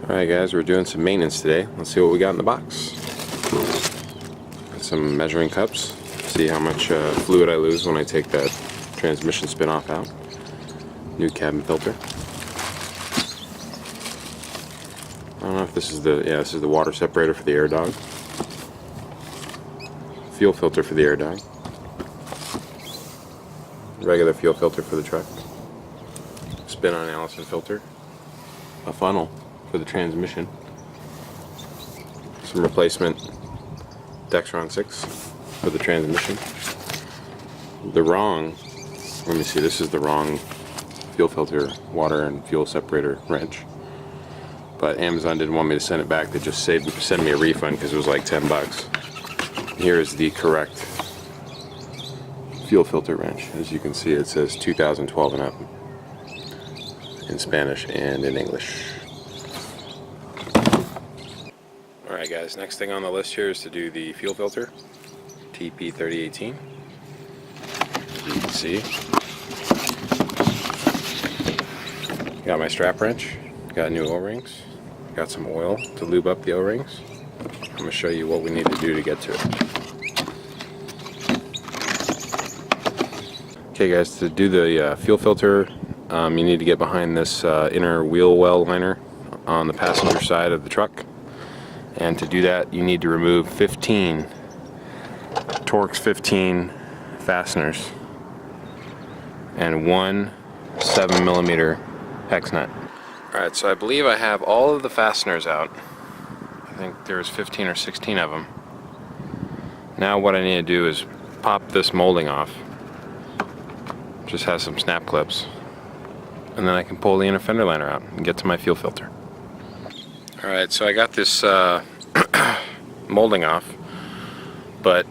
Alright guys, we're doing some maintenance today. Let's see what we got in the box. Got some measuring cups. See how much fluid I lose when I take that transmission spin-off out. New cabin filter. I don't know if this is this is the water separator for the air dog. Fuel filter for the air dog. Regular fuel filter for the truck. Spin-on Allison filter. A funnel for the transmission. Some replacement Dexron 6 for the transmission. Let me see, this is the wrong fuel filter, water and fuel separator wrench. But Amazon didn't want me to send it back. They just sent me a refund because it was like 10 bucks. Here is the correct fuel filter wrench. As you can see, it says 2012 and up in Spanish and in English. Alright guys, next thing on the list here is to do the fuel filter, TP3018. As you can see, got my strap wrench, got new O-rings, got some oil to lube up the O-rings. I'm going to show you what we need to do to get to it. Okay guys, to do the fuel filter, you need to get behind this inner wheel well liner on the passenger side of the truck. And to do that, you need to remove 15 Torx 15 fasteners and one 7mm hex nut. Alright, so I believe I have all of the fasteners out. I think there's 15 or 16 of them. Now what I need to do is pop this molding off. Just has some snap clips. And then I can pull the inner fender liner out and get to my fuel filter. Alright, so I got this molding off, but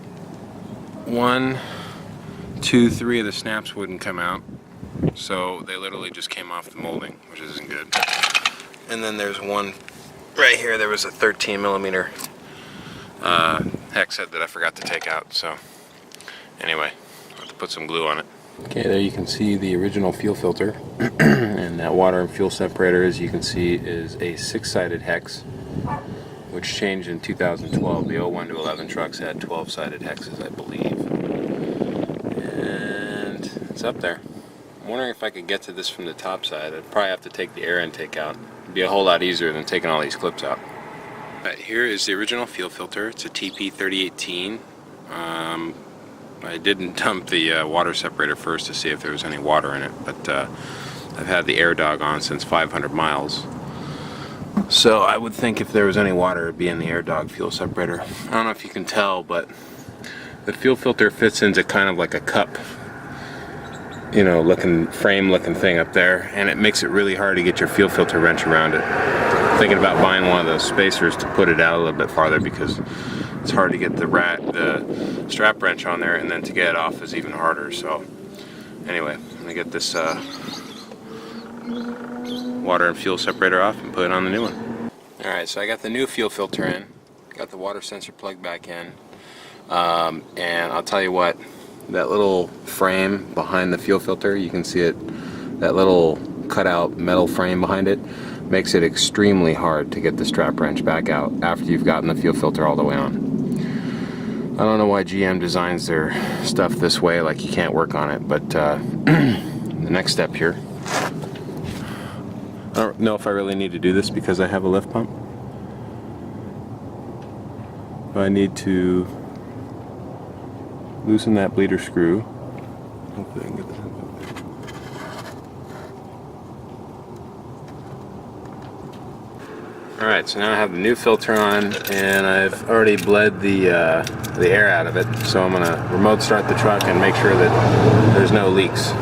1, 2, 3 of the snaps wouldn't come out, so they literally just came off the molding, which isn't good. And then there's one right here. There was a 13mm hex head that I forgot to take out, so anyway, I'll have to put some glue on it. Okay, there you can see the original fuel filter, and that water and fuel separator, as you can see, is a 6-sided hex, which changed in 2012. The 01 to 11 trucks had 12-sided hexes, I believe. And it's up there. I'm wondering if I could get to this from the top side. I'd probably have to take the air intake out. It'd be a whole lot easier than taking all these clips out. Right, here is the original fuel filter. It's a TP3018. I didn't dump the water separator first to see if there was any water in it, but I've had the air dog on since 500 miles. So I would think if there was any water, it'd be in the air dog fuel separator. I don't know if you can tell, but the fuel filter fits into kind of like a cup, you know, frame looking thing up there, and it makes it really hard to get your fuel filter wrench around it. I'm thinking about buying one of those spacers to put it out a little bit farther, because it's hard to get the strap wrench on there, and then to get it off is even harder. So anyway, I'm gonna get this water and fuel separator off and put it on the new one. Alright, so I got the new fuel filter in, got the water sensor plugged back in, and I'll tell you what, that little frame behind the fuel filter, you can see it, that little cutout metal frame behind it, makes it extremely hard to get the strap wrench back out after you've gotten the fuel filter all the way on. I don't know why GM designs their stuff this way, like you can't work on it, but the next step here, I don't know if I really need to do this because I have a lift pump. I need to loosen that bleeder screw. Hopefully I can get this up there. Alright, so now I have the new filter on, and I've already bled the air out of it, so I'm going to remote start the truck and make sure that there's no leaks.